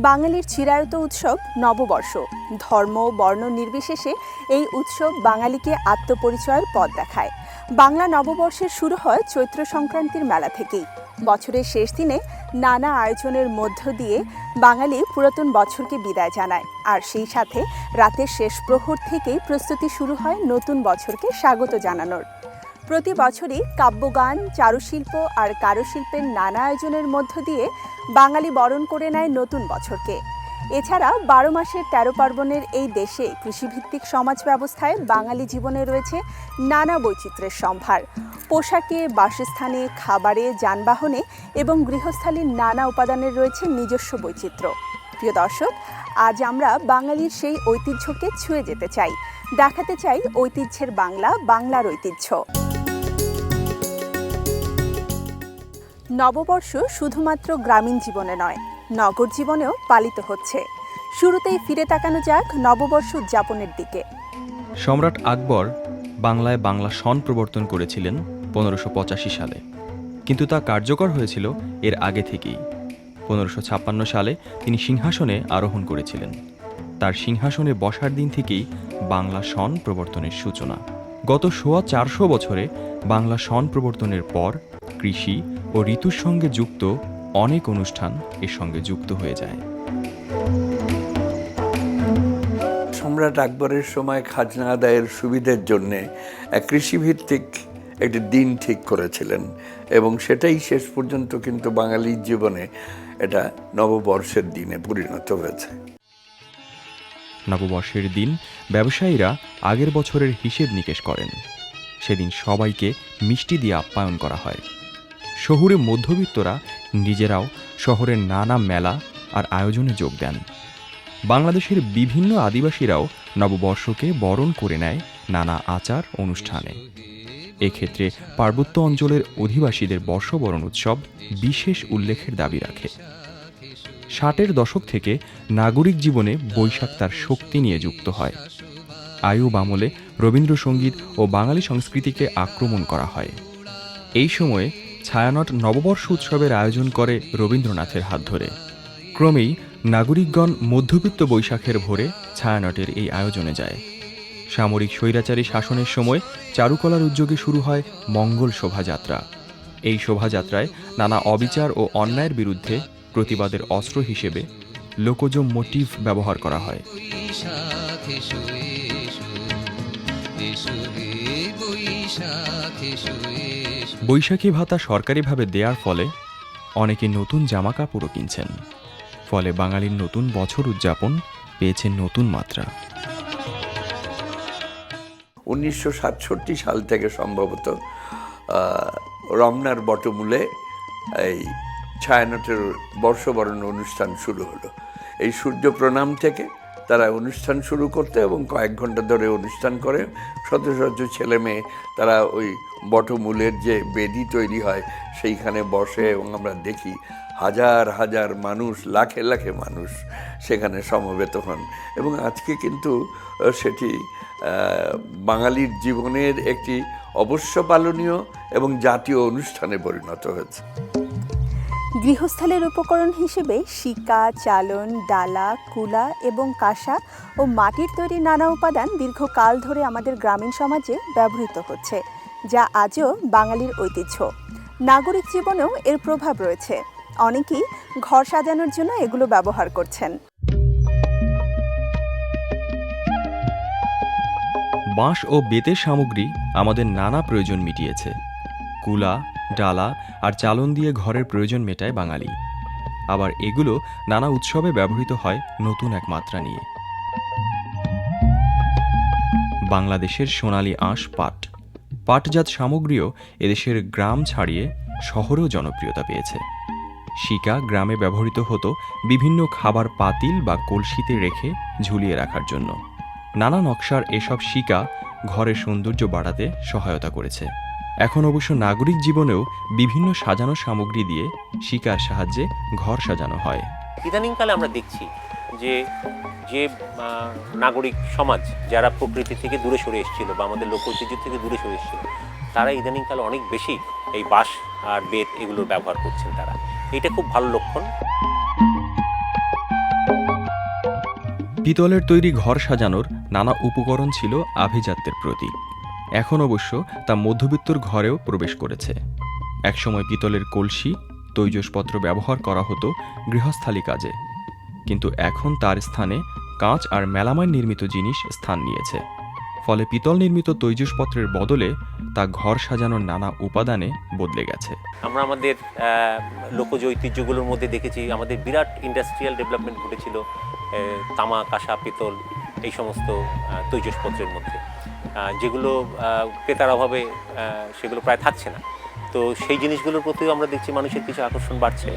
বাঙালির চিরায়ত উৎসব নববর্ষ। ধর্ম বর্ণ নির্বিশেষে এই উৎসব বাঙালিকে আত্মপরিচয়ের পথ দেখায়। বাংলা নববর্ষের শুরু হয় চৈত্র সংক্রান্তির মেলা থেকেই। বছরের শেষ দিনে নানা আয়োজনের মধ্য দিয়ে বাঙালি পুরাতন বছরকে বিদায় জানায়, আর সেই সাথে রাতের শেষ প্রহর থেকেই প্রস্তুতি শুরু হয় নতুন বছরকে স্বাগত জানানোর। প্রতি বছরই কাব্যগান, চারুশিল্প আর কারুশিল্পের নানা আয়োজনের মধ্য দিয়ে বাঙালি বরণ করে নেয় নতুন বছরকে। এছাড়া 12 মাসের 13 পার্বণের এই দেশে কৃষিভিত্তিক সমাজ ব্যবস্থায় বাঙালি জীবনে রয়েছে নানা বৈচিত্র্যের সম্ভার। পোশাকে, বাসস্থানে, খাবারে, যানবাহনে এবং গৃহস্থালির নানা উপাদানের রয়েছে নিজস্ব বৈচিত্র্য। প্রিয় দর্শক, আজ আমরা বাঙালির সেই ঐতিহ্যকে ছুঁয়ে যেতে চাই, দেখাতে চাই ঐতিহ্যের বাংলা, বাংলার ঐতিহ্য। নববর্ষ শুধুমাত্র গ্রামীণ জীবনে নয়, নগর জীবনেও পালিত হচ্ছে। শুরুতেই ফিরে তাকানো যাক নববর্ষ উদযাপনের দিকে। সম্রাট আকবর বাংলায় বাংলা সন প্রবর্তন করেছিলেন 1585 সালে, কিন্তু তা কার্যকর হয়েছিল এর আগে থেকেই। 1556 সালে তিনি সিংহাসনে আরোহণ করেছিলেন। তার সিংহাসনে বসার দিন থেকেই বাংলা সন প্রবর্তনের সূচনা। গত 450 বছরে বাংলা সন প্রবর্তনের পর কৃষি ও ঋতুর সঙ্গে যুক্ত অনেক অনুষ্ঠান এর সঙ্গে যুক্ত হয়ে যায়। সম্রাট আকবরের সময় খাজনা আদায়ের সুবিধের জন্যে এক কৃষিভিত্তিক একটি দিন ঠিক করেছিলেন, এবং সেটাই শেষ পর্যন্ত কিন্তু বাঙালির জীবনে এটা নববর্ষের দিনে পরিণত হয়েছে। নববর্ষের দিন ব্যবসায়ীরা আগের বছরের হিসেব নিকেশ করেন। সেদিন সবাইকে মিষ্টি দিয়ে আপ্যায়ন করা হয়। শহুরে মধ্যবিত্তরা নিজেরাও শহরের নানা মেলা আর আয়োজনে যোগ দেন। বাংলাদেশের বিভিন্ন আদিবাসীরাও নববর্ষকে বরণ করে নেয় নানা আচার অনুষ্ঠানে। এক্ষেত্রে পার্বত্য অঞ্চলের অধিবাসীদের বর্ষবরণ উৎসব বিশেষ উল্লেখের দাবি রাখে। 60-এর দশক থেকে নাগরিক জীবনে বৈশাখ তার শক্তি নিয়ে যুক্ত হয়। আইয়ুব আমলে রবীন্দ্রসঙ্গীত ও বাঙালি সংস্কৃতিকে আক্রমণ করা হয়। এই সময়ে ছায়ানট নববর্ষ উৎসবের আয়োজন করে রবীন্দ্রনাথের হাত ধরে। ক্রমেই নাগরিকগণ মধ্যবিত্ত বৈশাখের ভোরে ছায়ানটের এই আয়োজনে যায়। সামরিক স্বৈরাচারী শাসনের সময় চারুকলার উদ্যোগে শুরু হয় মঙ্গল শোভাযাত্রা। এই শোভাযাত্রায় নানা অবিচার ও অন্যায়ের বিরুদ্ধে প্রতিবাদের অস্ত্র হিসেবে লোকজ মোটিভ ব্যবহার করা হয়। বৈশাখী ভাতা সরকারিভাবে দেওয়ার ফলে অনেকে নতুন জামা কাপড়ও কিনছেন। ফলে বাঙালির নতুন বছর উদযাপন পেয়েছে নতুন মাত্রা। 1967 সাল থেকে সম্ভবত রমনার বটমূলে এই ছায়ানটের বর্ষবরণ অনুষ্ঠান শুরু হলো। এই সূর্য প্রণাম থেকে তারা অনুষ্ঠান শুরু করতে এবং কয়েক ঘন্টা ধরে অনুষ্ঠান করে শত শত ছেলে মেয়ে তারা ওই বটমূলের যে বেদি তৈরি হয় সেইখানে বসে, এবং আমরা দেখি হাজার হাজার মানুষ, লাখে লাখে মানুষ সেখানে সমবেত হন। এবং আজকে কিন্তু সেটি বাঙালির জীবনের একটি অবশ্য পালনীয় এবং জাতীয় অনুষ্ঠানে পরিণত হয়েছে। গৃহস্থালির উপকরণ হিসেবে শিকা, চালন, ডালা, কুলা এবং কাঁসা ও মাটির তৈরি নানা উপাদান দীর্ঘকাল ধরে আমাদের গ্রামীণ সমাজে ব্যবহৃত হচ্ছে, যা আজও বাঙালির ঐতিহ্য। নাগরিক জীবনেও এর প্রভাব রয়েছে। অনেকেই ঘর সাজানোর জন্য এগুলো ব্যবহার করছেন। বাঁশ ও বেতের সামগ্রী আমাদের নানা প্রয়োজন মিটিয়েছে। কুলা, ডালা আর চালন দিয়ে ঘরের প্রয়োজন মেটায় বাঙালি। আবার এগুলো নানা উৎসবে ব্যবহৃত হয় নতুন এক মাত্রা নিয়ে। বাংলাদেশের সোনালী আঁশ পাট, পাটজাত সামগ্রীও এদেশের গ্রাম ছাড়িয়ে শহরেও জনপ্রিয়তা পেয়েছে। শিকা গ্রামে ব্যবহৃত হতো বিভিন্ন খাবার পাতিল বা কলসিতে রেখে ঝুলিয়ে রাখার জন্য। নানা নকশার এসব শিকা ঘরের সৌন্দর্য বাড়াতে সহায়তা করেছে। এখন অবশ্য নাগরিক জীবনেও বিভিন্ন সাজানো সামগ্রী দিয়ে শিকার সাহায্যে ঘর সাজানো হয়। ইদানিংকালে আমরা দেখছি যে যে নাগরিক সমাজ যারা প্রকৃতি থেকে দূরে সরে এসেছিল বা আমাদের লোক ঐতিহ্য থেকে দূরে সরে এসেছিল, তারা ইদানিংকালে অনেক বেশি এই বাঁশ আর বেত এগুলোর ব্যবহার করছেন। তারা এটা খুব ভালো লক্ষণ। পিতলের তৈরি ঘর সাজানোর নানা উপকরণ ছিল আভিজাত্যের প্রতীক। এখন অবশ্য তা মধ্যবিত্তর ঘরেও প্রবেশ করেছে। একসময় পিতলের কলসি, তৈজসপত্র ব্যবহার করা হতো গৃহস্থালী কাজে, কিন্তু এখন তার স্থানে কাঁচ আর মেলামাইন নির্মিত জিনিস স্থান নিয়েছে। ফলে পিতল নির্মিত তৈজসপত্রের বদলে তা ঘর সাজানোর নানা উপাদানে বদলে গেছে। আমরা আমাদের লোকজ ঐতিহ্যগুলোর মধ্যে দেখেছি আমাদের বিরাট ইন্ডাস্ট্রিয়াল ডেভেলপমেন্ট ঘটেছিল তামা, কাঁসা, পিতল এই সমস্ত তৈজসপত্রের মধ্যে, যেগুলো ক্রেতার অভাবে সেগুলো প্রায় থাকছে না। তো সেই জিনিসগুলোর প্রতিও আমরা দেখছি মানুষের কিছু আকর্ষণ বাড়ছে।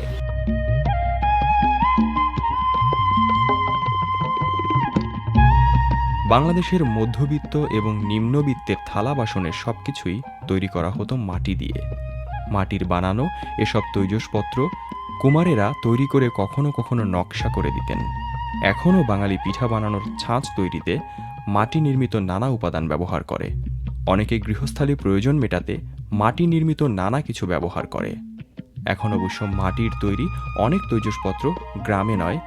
বাংলাদেশের মধ্যবিত্ত এবং নিম্নবিত্তের থালা বাসনের সবকিছুই তৈরি করা হতো মাটি দিয়ে। মাটির বানানো এসব তৈজসপত্র কুমারেরা তৈরি করে কখনো কখনো নকশা করে দিতেন। এখনও বাঙালি পিঠা বানানোর ছাঁচ তৈরিতে মাটি নির্মিত নানা উপাদান ব্যবহার করে। অনেকে গৃহস্থালী প্রয়োজন মেটাতে মাটি নির্মিত নানা কিছু ব্যবহার করে। এখন অবশ্য মাটির তৈরি অনেক তৈজসপত্র গ্রামে নয়,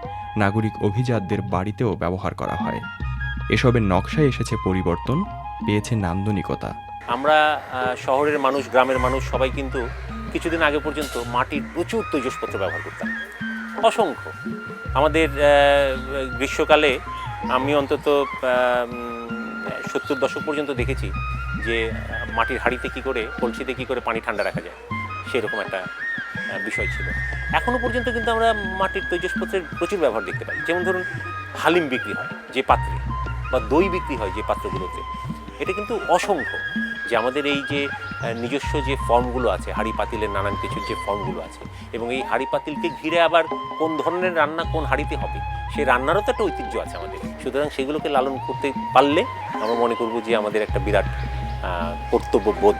নাগরিক অভিজাতদের বাড়িতেও ব্যবহার করা হয়। এসবের নকশায় এসেছে পরিবর্তন, পেয়েছে নান্দনিকতা। আমরা শহরের মানুষ, গ্রামের মানুষ সবাই কিন্তু কিছুদিন আগে পর্যন্ত মাটির প্রচুর তৈজসপত্র ব্যবহার করতাম, অসংখ্য। আমাদের গ্রীষ্মকালে আমি অন্তত 70 দশক পর্যন্ত দেখেছি যে মাটির হাঁড়িতে কী করে, কলসিতে কী করে পানি ঠান্ডা রাখা যায়, সেরকম একটা বিষয় ছিল। এখনও পর্যন্ত কিন্তু আমরা মাটির তৈজসপত্রের প্রচুর ব্যবহার দেখতে পাই। যেমন ধরুন, হালিম বিক্রি হয় যে পাত্রে, বা দই বিক্রি হয় যে পাত্রগুলোতে, এটা কিন্তু অসংখ্য। যে আমাদের এই যে নিজস্ব যে ফর্মগুলো আছে, হাঁড়ি পাতিলের নানান কিছুর যে ফর্মগুলো আছে, এবং এই হাঁড়ি পাতিলকে ঘিরে আবার কোন ধরনের রান্না কোন হাঁড়িতে হবে, সেই রান্নারও তো একটা ঐতিহ্য আছে আমাদের। সুতরাং সেগুলোকে লালন করতে পারলে আমরা মনে করব যে আমাদের একটা বিরাট কর্তব্যবোধ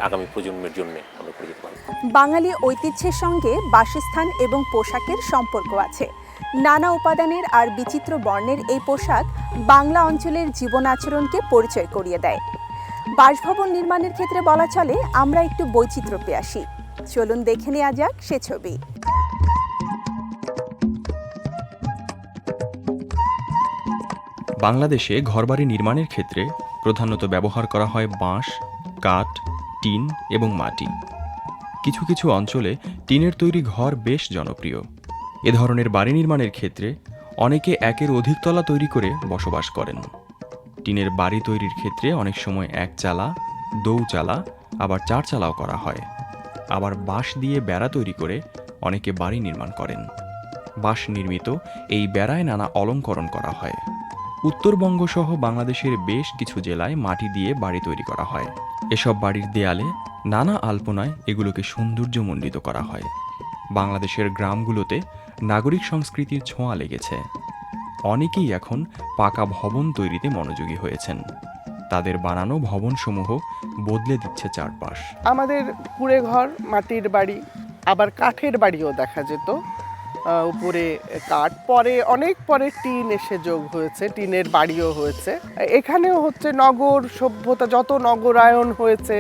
আগামী প্রজন্মের জন্য আমরা করে যেতে পারব। বাঙালি ঐতিহ্যের সঙ্গে বাসস্থান এবং পোশাকের সম্পর্ক আছে। নানা উপাদানের আর বিচিত্র বর্ণের এই পোশাক বাংলা অঞ্চলের জীবন আচরণকে পরিচয় করিয়ে দেয়। বাসভবন নির্মাণের ক্ষেত্রে বলা চলে আমরা একটু বৈচিত্র্য পেয়ে আসি। চলুন দেখে নেওয়া যাক সে ছবি। বাংলাদেশে ঘরবাড়ি নির্মাণের ক্ষেত্রে প্রধানত ব্যবহার করা হয় বাঁশ, কাঠ, টিন এবং মাটি। কিছু কিছু অঞ্চলে টিনের তৈরি ঘর বেশ জনপ্রিয়। এ ধরনের বাড়ি নির্মাণের ক্ষেত্রে অনেকে একের অধিক তলা তৈরি করে বসবাস করেন। টিনের বাড়ি তৈরির ক্ষেত্রে অনেক সময় একচালা, দৌচালা, আবার চারচালাও করা হয়। আবার বাঁশ দিয়ে বেড়া তৈরি করে অনেকে বাড়ি নির্মাণ করেন। বাঁশ নির্মিত এই বেড়ায় নানা অলঙ্করণ করা হয়। উত্তরবঙ্গ সহ বাংলাদেশের বেশ কিছু জেলায় মাটি দিয়ে বাড়ি তৈরি করা হয়। এসব বাড়ির দেয়ালে নানা আলপনায় এগুলোকে সৌন্দর্যমণ্ডিত করা হয়। বাংলাদেশের গ্রামগুলোতে নাগরিক সংস্কৃতির ছোঁয়া লেগেছে। অনেকেই এখন পাকা ভবন তৈরিতে মনোযোগী হয়েছেন। তাদের বানানো ভবনসমূহ বদলে দিচ্ছে চারপাশ। আমাদের কুড়ে ঘর, মাটির বাড়ি, আবার কাঠের বাড়িও দেখা যেত। উপরে কাঠ, পরে অনেক পরে টিন এসে যোগ হয়েছে, টিনের বাড়িও হয়েছে। এখানেও হচ্ছে নগর সভ্যতা, যত নগরায়ন হয়েছে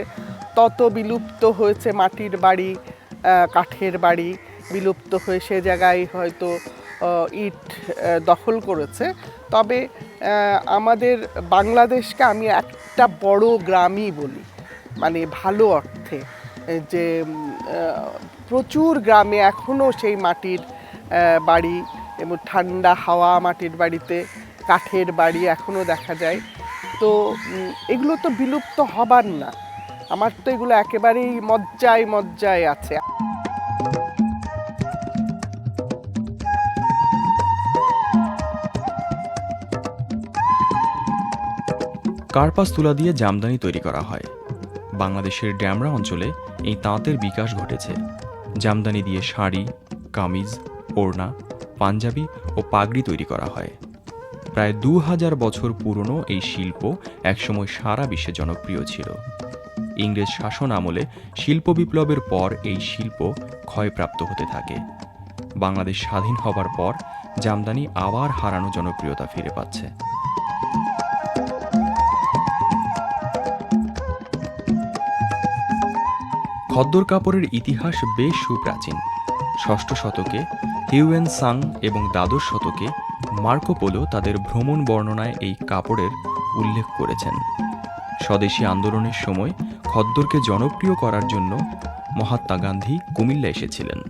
তত বিলুপ্ত হয়েছে মাটির বাড়ি, কাঠের বাড়ি বিলুপ্ত হয়ে সে জায়গায় হয়তো ইট দখল করেছে। তবে আমাদের বাংলাদেশকে আমি একটা বড় গ্রামই বলি, মানে ভালো অর্থে, যে প্রচুর গ্রামে এখনও সেই মাটির বাড়ি এবং ঠান্ডা হাওয়া মাটির বাড়িতে, কাঠের বাড়ি এখনও দেখা যায়। তো এগুলো তো বিলুপ্ত হবার না, আমার তো এগুলো একেবারেই মজ্জায় আছে। কার্পাস তুলা দিয়ে জামদানি তৈরি করা হয়। বাংলাদেশের ড্যামরা অঞ্চলে এই তাঁতের বিকাশ ঘটেছে। জামদানি দিয়ে শাড়ি, কামিজ, ওড়না, পাঞ্জাবি ও পাগড়ি তৈরি করা হয়। প্রায় 2000 বছর পুরনো এই শিল্প একসময় সারা বিশ্বে জনপ্রিয় ছিল। ইংরেজ শাসন আমলে শিল্প বিপ্লবের পর এই শিল্প ক্ষয়প্রাপ্ত হতে থাকে। বাংলাদেশ স্বাধীন হবার পর জামদানি আবার হারানো জনপ্রিয়তা ফিরে পাচ্ছে। খদ্দর কাপড়ের ইতিহাস বেশ সুপ্রাচীন। 6ষ্ঠ শতকে হিউয়েন সাং এবং দ্বাদশ শতকে মার্কো পোলো তাদের ভ্রমণ বর্ণনায় এই কাপড়ের উল্লেখ করেছেন। স্বদেশী আন্দোলনের সময় খদ্দরকে জনপ্রিয় করার জন্য মহাত্মা গান্ধী কুমিল্লা এসেছিলেন।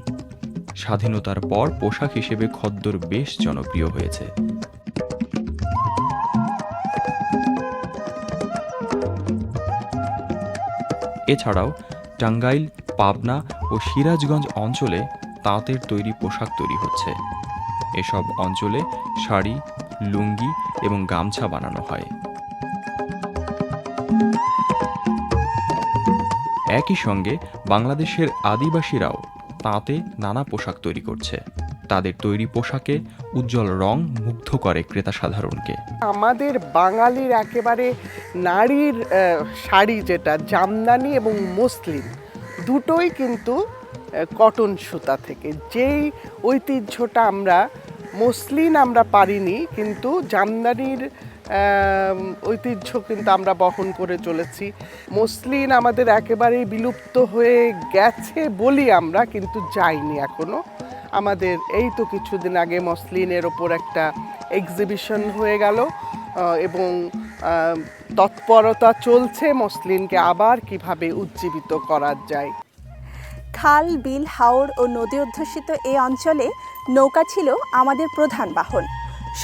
স্বাধীনতার পর পোশাক হিসেবে খদ্দর বেশ জনপ্রিয় হয়েছে। এছাড়াও টাঙ্গাইল, পাবনা ও সিরাজগঞ্জ অঞ্চলে তাঁতের তৈরি পোশাক তৈরি হচ্ছে। এসব অঞ্চলে শাড়ি, লুঙ্গি এবং গামছা বানানো হয়। একই সঙ্গে বাংলাদেশের আদিবাসীরাও তাঁতে নানা পোশাক তৈরি করছে। তাদের তৈরি পোশাকে উজ্জ্বল রং মুগ্ধ করে ক্রেতা সাধারণকে। আমাদের বাঙালির একেবারে নারীর শাড়ি, যেটা জামদানি এবং মসলিন, দুটোই কিন্তু কটন সুতা থেকে। যেই ঐতিহ্যটা আমরা মসলিন আমরা পারিনি, কিন্তু জামদানির ঐতিহ্য কিন্তু আমরা বহন করে চলেছি। মসলিন আমাদের একেবারেই বিলুপ্ত হয়ে গেছে বলি আমরা, কিন্তু যাইনি এখনো। আমাদের এই তো কিছুদিন আগে মসলিনের ওপর একটা এক্সিবিশন হয়ে গেল এবং তৎপরতা চলছে মসলিনকে আবার কিভাবে উজ্জীবিত করা যায়। খাল, বিল, হাওর ও নদী অধ্যুষিত এই অঞ্চলে নৌকা ছিল আমাদের প্রধান বাহন।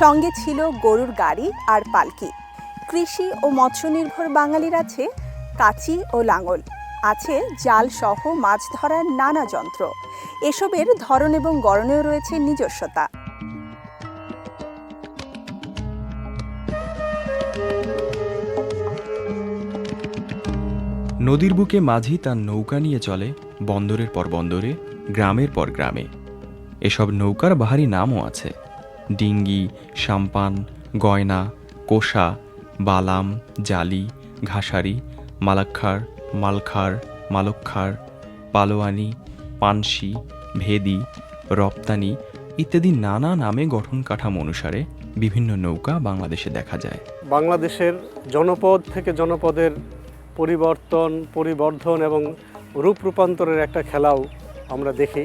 সঙ্গে ছিল গরুর গাড়ি আর পালকি। কৃষি ও মৎস্য নির্ভর বাঙালির আছে কাঁচি ও লাঙল, আছে জাল সহ মাছ ধরার নানা যন্ত্র। এসবের ধরন এবং গড়নেও রয়েছে নিজস্বতা। নদীর বুকে মাঝি তার নৌকা নিয়ে চলে বন্দরের পর বন্দরে, গ্রামের পর গ্রামে। এসব নৌকার বাহারি নামও আছে: ডিঙ্গি, সাম্পান, গয়না, কোষা, বালাম, জালি, ঘাসারি, মালাক্ষার, মালখার, মালক্ষার, পালোয়ানি, পানসি, ভেদি, রপ্তানি ইত্যাদি নানা নামে গঠন কাঠামো অনুসারে বিভিন্ন নৌকা বাংলাদেশে দেখা যায়। বাংলাদেশের জনপদ থেকে জনপদের পরিবর্ধন এবং রূপ রূপান্তরের একটা খেলাও আমরা দেখি।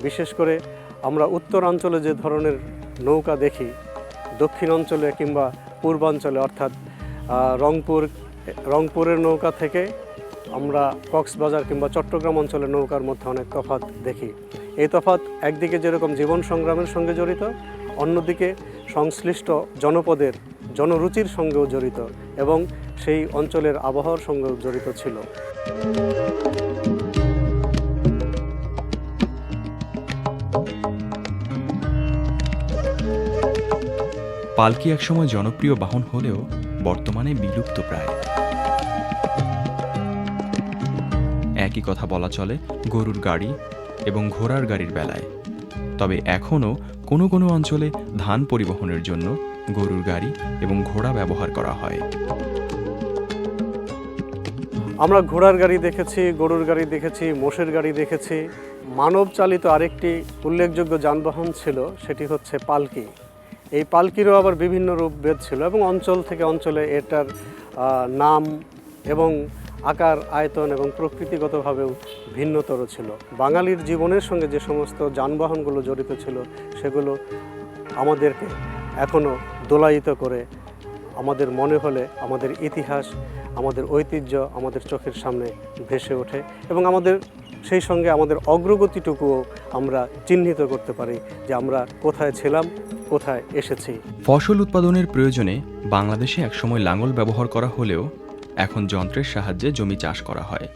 বিশেষ করে আমরা উত্তরাঞ্চলে যে ধরনের নৌকা দেখি, দক্ষিণ অঞ্চলে কিংবা পূর্বাঞ্চলে অর্থাৎ রংপুরের নৌকা থেকে আমরা কক্সবাজার কিংবা চট্টগ্রাম অঞ্চলের নৌকার মধ্যে অনেক তফাৎ দেখি। এই তফাৎ একদিকে যেরকম জীবন সংগ্রামের সঙ্গে জড়িত, অন্যদিকে সংশ্লিষ্ট জনপদের জনরুচির সঙ্গেও জড়িত এবং সেই অঞ্চলের আবহাওয়ার সঙ্গেও জড়িত ছিল। পালকি একসময় জনপ্রিয় বাহন হলেও বর্তমানে বিলুপ্ত প্রায়। একই কথা বলা চলে গরুর গাড়ি এবং ঘোড়ার গাড়ির বেলায়। তবে এখনও কোনো কোনো অঞ্চলে ধান পরিবহনের জন্য গরুর গাড়ি এবং ঘোড়া ব্যবহার করা হয়। আমরা ঘোড়ার গাড়ি দেখেছি, গরুর গাড়ি দেখেছি, মোষের গাড়ি দেখেছি। মানব চালিত আরেকটি উল্লেখযোগ্য যানবাহন ছিল, সেটি হচ্ছে পালকি। এই পালকিরও আবার বিভিন্ন রূপভেদ ছিল এবং অঞ্চল থেকে অঞ্চলে এটার নাম এবং আকার, আয়তন এবং প্রকৃতিগতভাবেও ভিন্নতর ছিল। বাঙালির জীবনের সঙ্গে যে সমস্ত যানবাহনগুলো জড়িত ছিল সেগুলো আমাদেরকে এখনও দোলায়িত করে। আমাদের মনে হলে আমাদের ইতিহাস, আমাদের ঐতিহ্য আমাদের চোখের সামনে ভেসে ওঠে এবং আমাদের সেই সঙ্গে আমাদের অগ্রগতিটুকুও আমরা চিহ্নিত করতে পারি যে আমরা কোথায় ছিলাম, কোথায় এসেছি। ফসল উৎপাদনের প্রয়োজনে বাংলাদেশে একসময় লাঙল ব্যবহার করা হলেও এখন যন্ত্রের সাহায্যে জমি চাষ করা হয়।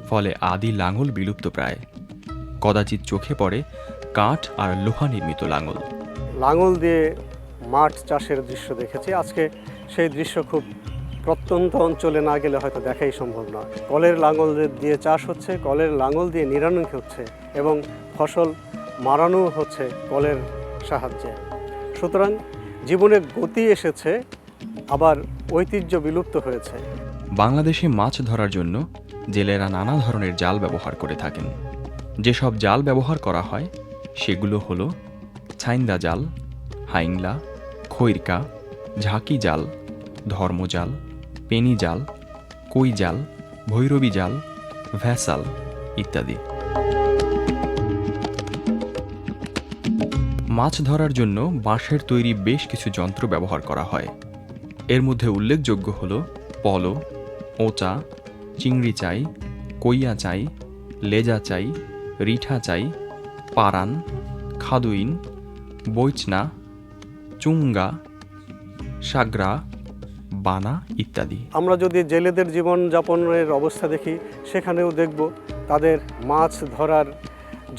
ফলে আদি লাঙল বিলুপ্ত প্রায়। কদাচিৎ চোখে পড়ে কাঠ আর লোহা নির্মিত লাঙল। লাঙল দিয়ে মাঠ চাষের দৃশ্য দেখেছি। আজকে সেই দৃশ্য খুব প্রত্যন্ত অঞ্চলে না গেলে হয়তো দেখাই সম্ভব নয়। কলের লাঙল দিয়ে চাষ হচ্ছে, কলের লাঙল দিয়ে নিড়ানো হচ্ছে এবং ফসল মারানো হচ্ছে কলের সাহায্যে। সুতরাং জীবনে গতি এসেছে, আবার ঐতিহ্য বিলুপ্ত হয়েছে। বাংলাদেশে মাছ ধরার জন্য জেলেরা নানা ধরনের জাল ব্যবহার করে থাকেন। যেসব জাল ব্যবহার করা হয় সেগুলো হলো ছাইন্দা জাল, হাইংলা, খৈরকা, ঝাঁকি জাল, ধর্মজাল, পেনি জাল, কই জাল, ভৈরবী জাল, ভ্যাসাল ইত্যাদি। মাছ ধরার জন্য বাঁশের তৈরি বেশ কিছু যন্ত্র ব্যবহার করা হয়। এর মধ্যে উল্লেখযোগ্য হল পলো, ওচা, চিংড়ি চাই, কইয়া চাই, লেজা চাই, রিঠা চাই, পারান, খাদুইন, বৈচনা, চুঙ্গা, সাগরা, বানা ইত্যাদি। আমরা যদি জেলেদের জীবনযাপনের অবস্থা দেখি, সেখানেও দেখব তাদের মাছ ধরার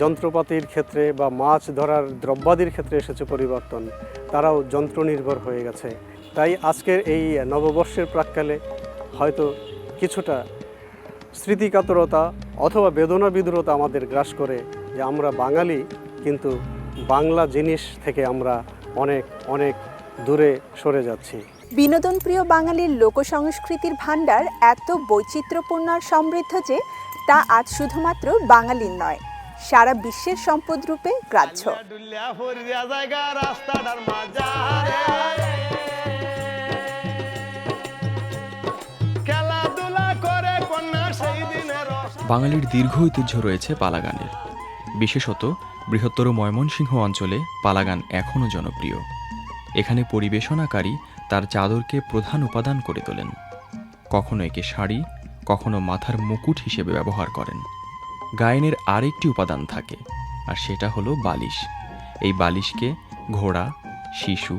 যন্ত্রপাতির ক্ষেত্রে বা মাছ ধরার দ্রব্যাদির ক্ষেত্রে এসেছে পরিবর্তন। তারাও যন্ত্রনির্ভর হয়ে গেছে। তাই আজকের এই নববর্ষের প্রাক্কালে হয়তো কিছুটা স্মৃতিকাতরতা অথবা বেদনা বিদুরতা আমাদের গ্রাস করে, যে আমরা বাঙালি, কিন্তু বাংলা জিনিস থেকে আমরা অনেক অনেক দূরে সরে যাচ্ছি। বিনোদনপ্রিয় বাঙালির লোকসংস্কৃতির ভাণ্ডার এত বৈচিত্র্যপূর্ণ আর সমৃদ্ধ যে তা আজ শুধুমাত্র বাঙালির নয়, সারা বিশ্বের সম্পদ রূপে গ্রাহ্য। বাঙালির দীর্ঘ ঐতিহ্য রয়েছে পালা গানের। বিশেষত বৃহত্তর ময়মনসিংহ অঞ্চলে পালা গান এখনও জনপ্রিয়। এখানে পরিবেশনাকারী তার চাদরকে প্রধান উপাদান করে তোলেন। কখনো একে শাড়ি, কখনো মাথার মুকুট হিসেবে ব্যবহার করেন। গায়নের আরেকটি উপাদান থাকে, আর সেটা হলো বালিশ। এই বালিশকে ঘোড়া, শিশু,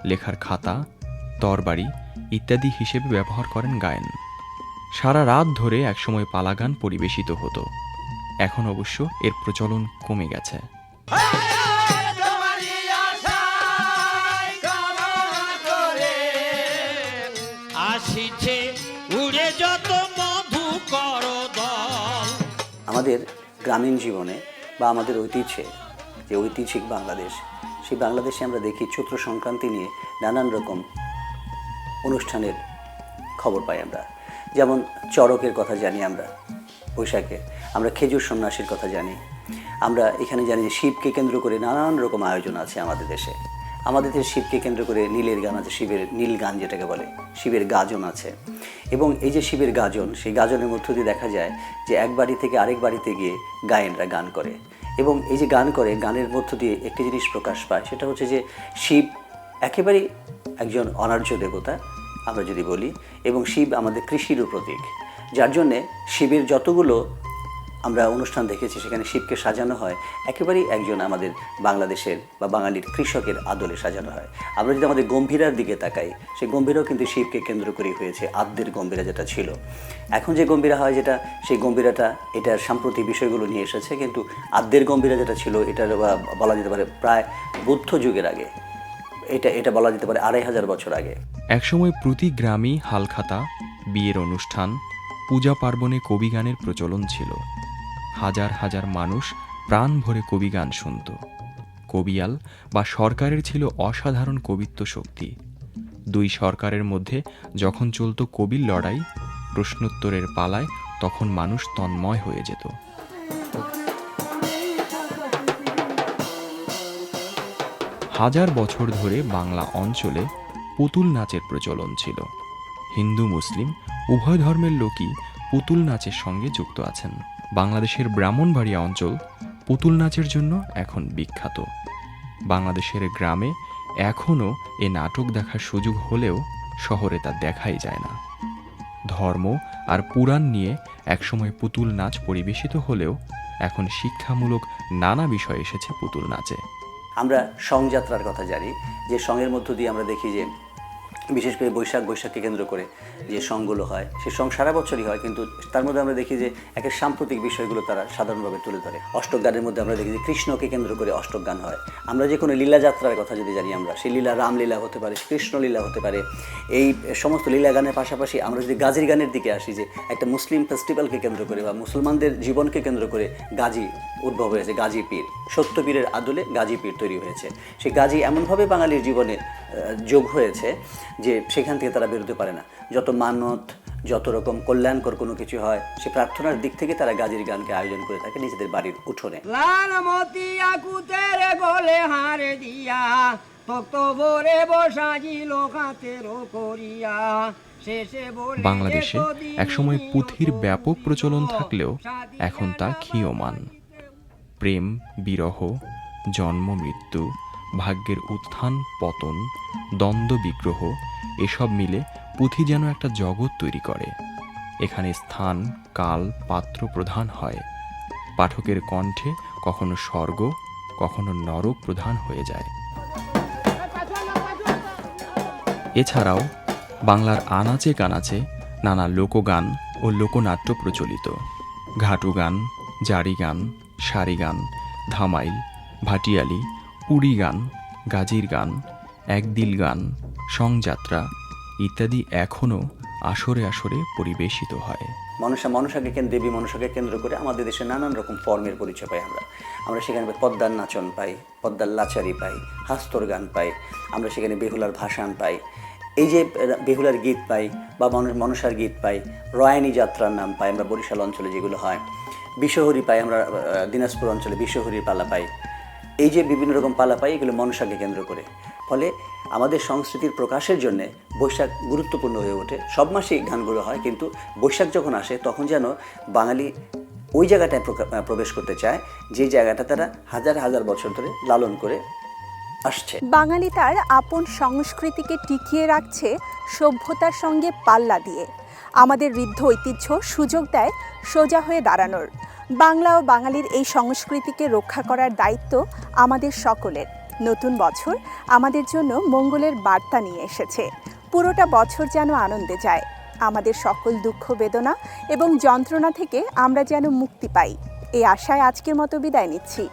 লেখার খাতা, তরবারি ইত্যাদি হিসেবে ব্যবহার করেন গায়েন। সারা রাত ধরে একসময় পালা গান পরিবেশিত হতো। এখন অবশ্য এর প্রচলন কমে গেছে। আমাদের গ্রামীণ জীবনে বা আমাদের ঐতিহ্যে, যে ঐতিহ্যিক বাংলাদেশ, সেই বাংলাদেশে আমরা দেখি চৈত্র সংক্রান্তি নিয়ে নানান রকম অনুষ্ঠানের খবর পাই আমরা। যেমন চড়কের কথা জানি আমরা, বৈশাখে আমরা খেজুর সন্ন্যাসীর কথা জানি। আমরা এখানে জানি যে শিবকে কেন্দ্র করে নানান রকম আয়োজন আছে আমাদের দেশে। আমাদের দেশে শিবকে কেন্দ্র করে নীলের গান আছে, শিবের নীল গান যেটাকে বলে, শিবের গাজন আছে। এবং এই যে শিবের গাজন, সেই গাজনের মধ্য দিয়ে দেখা যায় যে এক বাড়ি থেকে আরেক বাড়িতে গিয়ে গায়েনরা গান করে। এবং এই যে গান করে, গানের মধ্য দিয়ে একটি জিনিস প্রকাশ পায়, সেটা হচ্ছে যে শিব একেবারেই একজন অনার্য দেবতা আমরা যদি বলি, এবং শিব আমাদের কৃষিরও প্রতীক। যার জন্যে শিবের যতগুলো আমরা অনুষ্ঠান দেখেছি, সেখানে শিবকে সাজানো হয় একেবারেই একজন আমাদের বাংলাদেশের বা বাঙালির কৃষকের আদলে সাজানো হয়। আমরা যদি আমাদের গম্ভীরার দিকে তাকাই, সেই গম্ভীরাও কিন্তু শিবকে কেন্দ্র করেই হয়েছে। আদ্যের গম্ভীরা যেটা ছিল, এখন যে গম্ভীরা হয় যেটা, সেই গম্ভীরাটা এটার সাম্প্রতিক বিষয়গুলো নিয়ে এসেছে। কিন্তু আদ্যের গম্ভীরা যেটা ছিল, এটার বলা যেতে পারে প্রায় বুদ্ধ যুগের আগে, এটা বলা যেতে পারে 2500 বছর আগে। একসময় প্রতি গ্রামে হালখাতা, বিয়ের অনুষ্ঠান, পূজা পার্বণে কবিগানের প্রচলন ছিল। হাজার হাজার মানুষ প্রাণ ভরে কবিগান শুনত। কবিয়াল বা সরকারের ছিল অসাধারণ কবিত্ব শক্তি। দুই সরকারের মধ্যে যখন চলত কবির লড়াই, প্রশ্নোত্তরের পালায়, তখন মানুষ তন্ময় হয়ে যেত। হাজার বছর ধরে বাংলা অঞ্চলে পুতুল নাচের প্রচলন ছিল। হিন্দু মুসলিম উভয় ধর্মের লোকই পুতুল নাচের সঙ্গে যুক্ত আছেন। বাংলাদেশের ব্রাহ্মণবাড়িয়া অঞ্চল পুতুল নাচের জন্য এখন বিখ্যাত। বাংলাদেশের গ্রামে এখনও এ নাটক দেখার সুযোগ হলেও শহরে তা দেখাই যায় না। ধর্ম আর পুরাণ নিয়ে একসময় পুতুল নাচ পরিবেশিত হলেও এখন শিক্ষামূলক নানা বিষয় এসেছে পুতুল নাচে। আমরা সংযাত্রার কথা জানি, যে সঙ্গের মধ্য দিয়ে আমরা দেখি যে বিশেষ করে বৈশাখকে কেন্দ্র করে যে সংগুলো হয়, সে সং সারা বছরই হয়, কিন্তু তার মধ্যে আমরা দেখি যে একের সাম্প্রতিক বিষয়গুলো তারা সাধারণভাবে তুলে ধরে। অষ্টক গানের মধ্যে আমরা দেখি যে কৃষ্ণকে কেন্দ্র করে অষ্টক গান হয়। আমরা যে কোনো লীলা যাত্রার কথা যদি জানি, আমরা সেই লীলা রামলীলা হতে পারে, কৃষ্ণলীলা হতে পারে। এই সমস্ত লীলা গানের পাশাপাশি আমরা যদি গাজীর গানের দিকে আসি, যে একটা মুসলিম ফেস্টিভ্যালকে কেন্দ্র করে বা মুসলমানদের জীবনকে কেন্দ্র করে গাজী উদ্ভব হয়েছে। গাজী পীর, সত্য পীরের আদলে গাজী পীর তৈরি হয়েছে। সেই গাজী এমনভাবে বাঙালির জীবনে যোগ হয়েছে যে সেখান থেকে তারা বেরোতে পারে না। যত মানত, যত রকম কল্যাণকর কোনো কিছু হয়, সে প্রার্থনার দিক থেকে তারা গাজীর গানকে আয়োজন করে থাকে নিজেদের বাড়ির উঠোনে। বাংলাদেশে একসময় পুঁথির ব্যাপক প্রচলন থাকলেও এখন তা ক্ষীয়মান। প্রেম, বিরহ, জন্ম, মৃত্যু, ভাগ্যের উত্থান পতন, দ্বন্দ্ব বিগ্রহ এসব মিলে পুঁথি যেন একটা জগৎ তৈরি করে। এখানে স্থান, কাল, পাত্র প্রধান হয়। পাঠকের কণ্ঠে কখনো স্বর্গ, কখনো নরক প্রধান হয়ে যায়। এছাড়াও বাংলার আনাচে কানাচে নানা লোকগান ও লোকনাট্য প্রচলিত। ঘাটু গান, জারি গান, সারি গান, ধামাইল, ভাটিয়ালি, উড়ি গান, গাজির গান, একদিল গান, সংযাত্রা ইত্যাদি এখনও আসরে আসরে পরিবেশিত হয়। মনসাকে দেবী মনসাকে কেন্দ্র করে আমাদের দেশে নানান রকম ফর্মের পরিচয় পাই আমরা সেখানে পদ্মার নাচন পাই, পদ্মার লাচারি পাই, হাস্তর গান পাই, আমরা সেখানে বেহুলার ভাসান পাই, এই যে বেহুলার গীত পাই বা মনসার গীত পাই, রয়ানী যাত্রার নাম পাই আমরা বরিশাল অঞ্চলে যেগুলো হয়, বিশ্বহরি পাই আমরা দিনাজপুর অঞ্চলে বিশ্বহরির পালা পাই। এই যে বিভিন্ন রকম পালা পাই এগুলো মনসাকে কেন্দ্র করে। ফলে আমাদের সংস্কৃতির প্রকাশের জন্যে বৈশাখ গুরুত্বপূর্ণ হয়ে ওঠে। সব মাসেই গানগুলো হয়, কিন্তু বৈশাখ যখন আসে তখন যেন বাঙালি ওই জায়গাটায় প্রবেশ করতে চায় যে জায়গাটা তারা হাজার হাজার বছর ধরে লালন করে আসছে। বাঙালি তার আপন সংস্কৃতিকে টিকিয়ে রাখছে সভ্যতার সঙ্গে পাল্লা দিয়ে। আমাদের ঋদ্ধ ঐতিহ্য সুযোগ দেয় সোজা হয়ে দাঁড়ানোর। বাংলা ও বাঙালির এই সংস্কৃতিকে রক্ষা করার দায়িত্ব আমাদের সকলের। নতুন বছর আমাদের জন্য মঙ্গলের বার্তা নিয়ে এসেছে। পুরোটা বছর যেন আনন্দে যায়। আমাদের সকল দুঃখ বেদনা এবং যন্ত্রণা থেকে আমরা যেন মুক্তি পাই, এই আশায় আজকের মতো বিদায় নিচ্ছি।